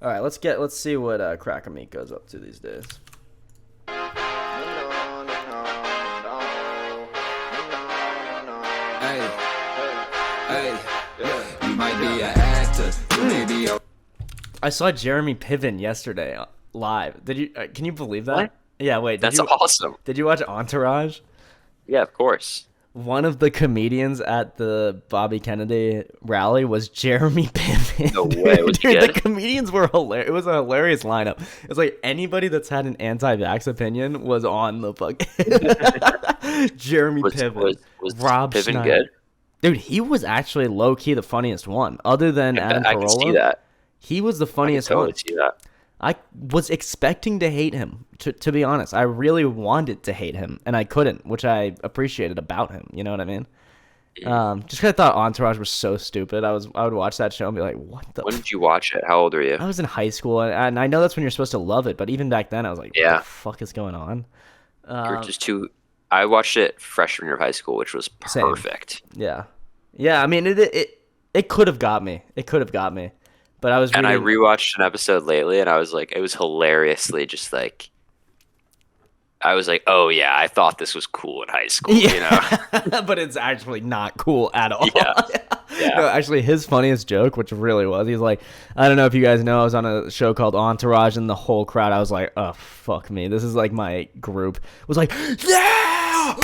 All right, let's see what Crack Amico's up to these days. You might be an actor, you may be a... I saw Jeremy Piven yesterday live. Did you? Can you believe that? What? Yeah, wait. That's awesome. Did you watch Entourage? Yeah, of course. One of the comedians at the Bobby Kennedy rally was Jeremy Piven. No way. Was he Dude, good? the comedians were hilarious. It was a hilarious lineup. It was like anybody that's had an anti-vax opinion was on the fucking Jeremy Piven. Was Rob Piven Schneider. good? Dude, he was actually low-key the funniest one. Other than Adam I can see Carolla, that. he was the I can funniest totally one. see that. I was expecting to hate him, to be honest. I really wanted to hate him, and I couldn't, which I appreciated about him. You know what I mean? Just because I thought Entourage was so stupid. I would watch that show and be like, what the When did you watch it? How old are you? I was in high school, and I know that's when you're supposed to love it, but even back then, I was like, Yeah. what the fuck is going on? You're just too... I watched it freshman year of high school, which was Same. perfect. Yeah. Yeah, I mean, it could have got me. It could have got me. But I was And I reading... rewatched an episode lately, and I was like, it was hilariously just like... I was like, oh yeah, I thought this was cool in high school, you know? But it's actually not cool at all. Yeah. Yeah. No, actually, his funniest joke, which really was, he's like, I don't know if you guys know, I was on a show called Entourage, and the whole crowd, I was like, oh, fuck me. This is like my group. Was like, yeah!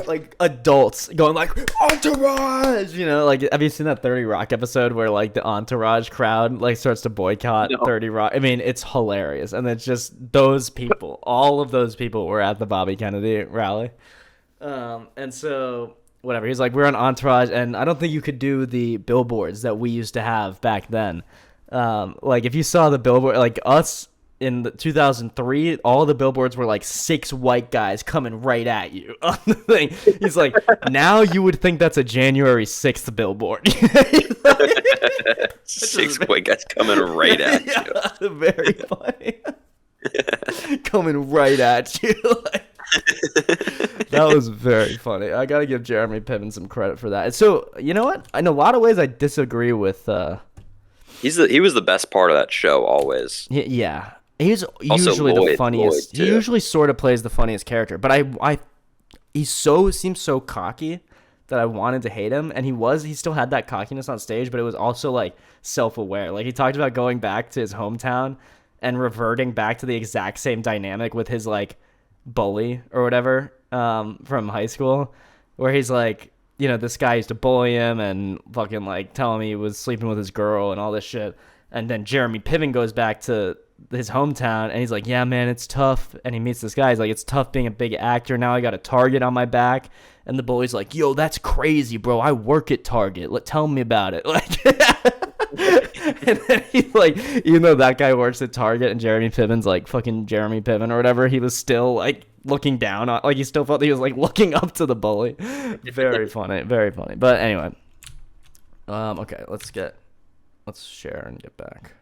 Like adults going like, Entourage! You know, like, have you seen that 30 Rock episode where like the Entourage crowd like starts to boycott No. 30 Rock? I mean, it's hilarious. And it's just those people, all of those people were at the Bobby Kennedy rally. And so whatever, he's like, we're on Entourage, and I don't think you could do the billboards that we used to have back then. Like if you saw the billboard, like us in 2003, all the billboards were like 6 white guys coming right at you on the thing. He's like, now you would think that's a January 6th billboard. 6 white guys coming right at you. Yeah, very funny. Coming right at you. That was very funny. I gotta give Jeremy Piven some credit for that. So, you know what? In a lot of ways, I disagree with... He was the best part of that show always. Yeah. He's Also usually the Lloyd funniest. too. He usually sort of plays the funniest character. But he seems so cocky that I wanted to hate him. And he still had that cockiness on stage, but it was also like self-aware. Like he talked about going back to his hometown and reverting back to the exact same dynamic with his like bully or whatever from high school, where he's like, you know, this guy used to bully him and fucking like tell him he was sleeping with his girl and all this shit. And then Jeremy Piven goes back to his hometown and he's like, yeah, man, it's tough. And he meets this guy. He's like, it's tough being a big actor. Now I got a Target on my back. And the bully's like, yo, that's crazy, bro. I work at Target. Tell me about it. Like, and then he's like, even though that guy works at Target and Jeremy Piven's like fucking Jeremy Piven or whatever, he was still like looking down on, like he still felt he was like looking up to the bully. Very funny, very funny. But anyway, okay, let's share and get back.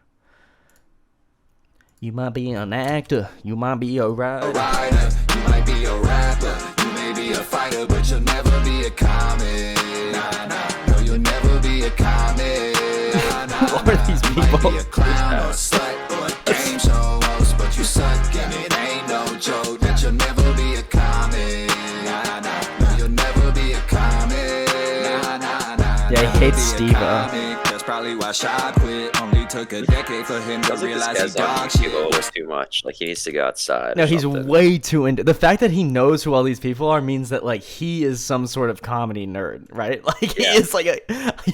You might be an actor, you might be a writer, You might be a rapper, you may be a fighter, but you'll never be a comic. Nah, nah, no, you'll never be a comic. Nah, nah, Who are these you might people? be a clown or a slut or a game show host, but you suck and it ain't no joke that you'll never be a comic. Nah, nah, no, you'll never be a comic. Nah, nah, nah, Yeah, he nah, hates be a Steve-O. comic. That's probably why Shy quit. Only took a decade for him to I was like, this realize he guy's on dog YouTube shit. a little too much. Like he needs to go outside. No, or he's something. way too into the fact that he knows who all these people are means that like he is some sort of comedy nerd, right? Like he is like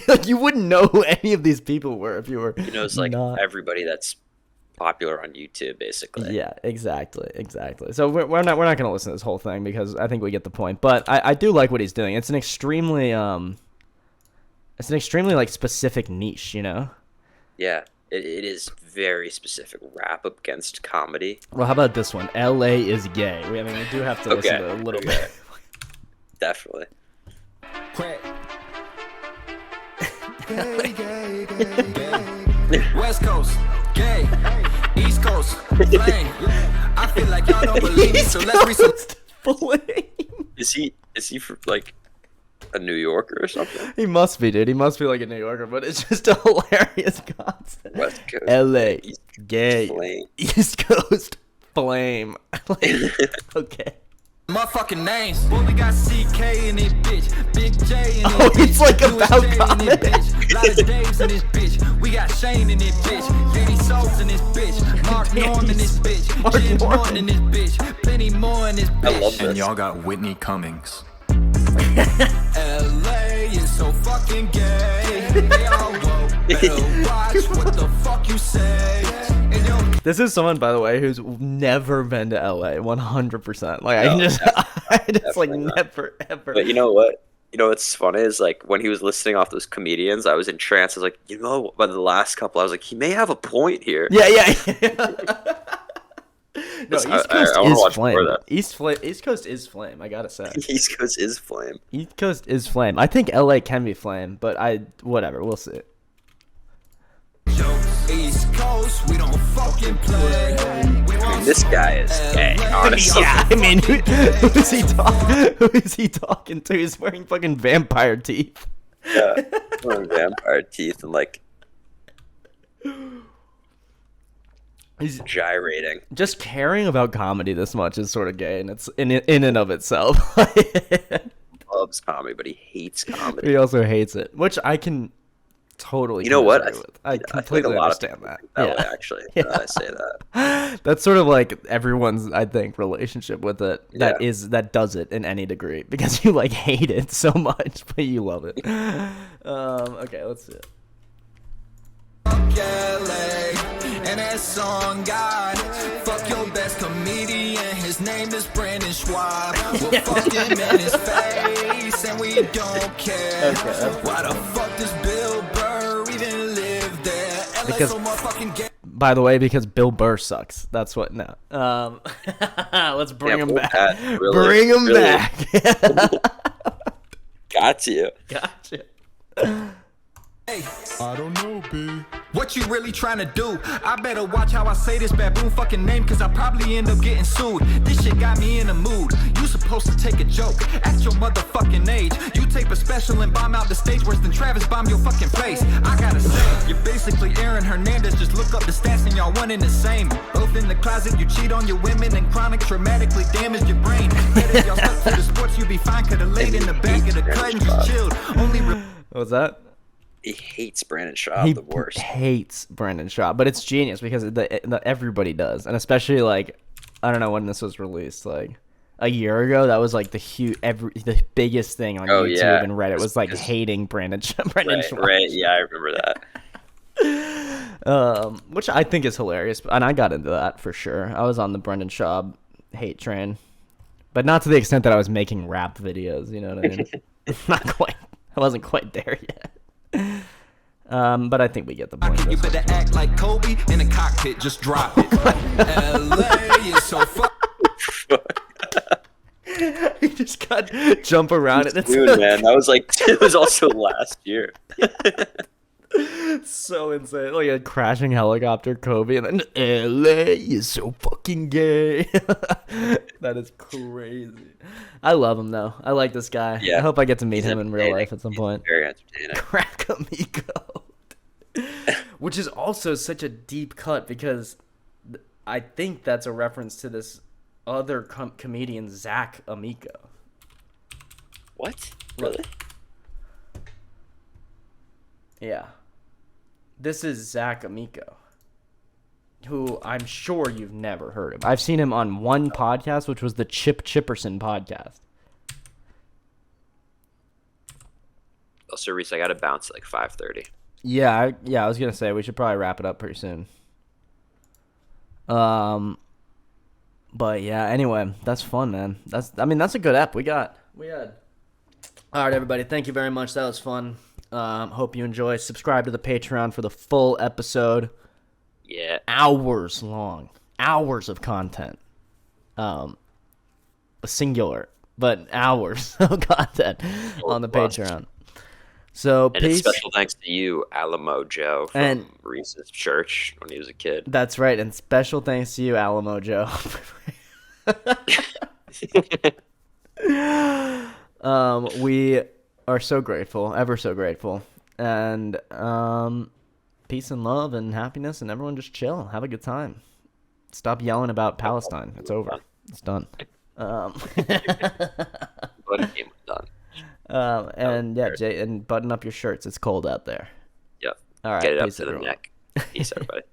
like you wouldn't know who any of these people were if you were. He knows like not... everybody that's popular on YouTube, basically. Yeah, exactly. So we're not gonna listen to this whole thing because I think we get the point. But I do like what he's doing. It's an extremely like specific niche, you know. Yeah, it is very specific. Rap against comedy. Well, how about this one? L.A. is gay. I mean, we do have to listen Okay, to a little okay. bit. Definitely. Crack. Gay, gay, gay, gay. West Coast, gay. East Coast, flame. I feel like y'all don't believe me, so let's read some. Flame. Is he for, like a New Yorker or something? He must be, dude. He must be like a New Yorker, but it's just a hilarious concept. West Coast. LA, East gay. Flame. East Coast flame. Like, okay. Motherfucking names. Boy, we got CK in this bitch. Big J in this Oh, bitch. it's like about USJ in comedy. this bitch. Lot of Daves in this bitch. We got Shane in this bitch. Katie Souls in this bitch. Mark Norman in this bitch. Mark Jim Norman. Morton in this bitch. Plenty more in this bitch. I love this. And y'all got Whitney Cummings. LA is so fucking gay. They all woke. Better watch what the fuck you say. And yo, This is someone, by the way, who's never been to LA, 100%. Like, I can just, I just like definitely not. never, ever. But you know what? You know what's funny is like when he was listing off those comedians, I was entranced. I was like, you know, by the last couple, I was like, he may have a point here. Yeah. No, I- East I Coast wanna is watch more flame. of that. East Coast is flame. I gotta say, East Coast is flame. East Coast is flame. I think LA can be flame, but whatever. We'll see. East Coast, we don't fucking play. I mean, this guy is gay, honestly. Yeah, I mean, who is he talking? Who is he talking to? He's wearing fucking vampire teeth. Yeah, wearing vampire teeth and like He's gyrating. just caring about comedy this much is sort of gay, and it's in and of itself. Loves comedy, but he hates comedy. He also hates it, which I can totally. You know what? commiserate with. I feel like completely a lot of understand people that. think that Yeah. way, actually. Now that I say that. That's sort of like everyone's, I think, relationship with it. That Yeah. that does it in any degree because you like hate it so much, but you love it. Okay, let's see it. Fuck LA, and that song God. Fuck your best comedian, his name is Brandon Schwab. We'll fuck him in his face, and we don't care. Why the fuck does Bill Burr even live there? LA Because- so motherfucking gay. By the way, because Bill Burr sucks. That's what. No. Let's bring Yeah, him Bill back. Pat really- Bring him really- back. Got you. Gotcha. Hey, I don't know, B. What you really trying to do? I better watch how I say this baboon fucking name, cause I probably end up getting sued. This shit got me in a mood. You supposed to take a joke at your motherfucking age. You tape a special and bomb out the stage worse than Travis bomb your fucking face. I gotta say, you're basically Aaron Hernandez. Just look up the stats and y'all one in the same. Both in the closet, you cheat on your women and chronic traumatically damage your brain. Yet if y'all stuck to the sports, you'd be fine. Could've laid in the back of the cut and just chilled. Only What was that? He hates Brandon Shaw He the worst. hates Brandon Shaw, but it's genius because everybody does, and especially like I don't know when this was released, like a year ago. That was like the biggest thing on Oh, YouTube yeah. and Reddit was like It's- hating Brandon Shaw. Right, yeah, I remember that. Which I think is hilarious, and I got into that for sure. I was on the Brendan Schaub hate train, but not to the extent that I was making rap videos. You know what I mean? Not quite. I wasn't quite there yet. But I think we get the point. You better act like Kobe in a cockpit, just drop it. LA is so You just got jump around it. It's Dude, man, that was like it was also last year. so insane. Like a crashing helicopter, Kobe, and then LA is so fucking gay. That is crazy. I love him though. I like this guy. Yeah. I hope I get to meet He's him in real entertaining. life at some He's point. Very entertaining. Crack Amico. Which is also such a deep cut because I think that's a reference to this other comedian, Zach Amico. What? Really? Yeah. This is Zach Amico, who I'm sure you've never heard of. I've seen him on one podcast, which was the Chip Chipperson podcast. Also, Reese, I gotta bounce at like 5:30. Yeah, I was gonna say we should probably wrap it up pretty soon. But yeah, anyway, that's fun, man. That's a good app. We had. All right, everybody. Thank you very much. That was fun. Hope you enjoy. Subscribe to the Patreon for the full episode. Yeah. Hours long. Hours of content. Singular, but hours of content on the Plus. Patreon. So And a peace. special thanks to you, Alamo Joe, from And- Reese's church when he was a kid. That's right, and special thanks to you, Alamo Joe. We are so grateful, ever so grateful. And peace and love and happiness, and everyone just chill. Have a good time. Stop yelling about Palestine. It's over. It's done. But game was done. And yeah, Jay, and button up your shirts. It's cold out there. Yep. All right. Get it up Peace, to the everyone. neck. Peace, everybody.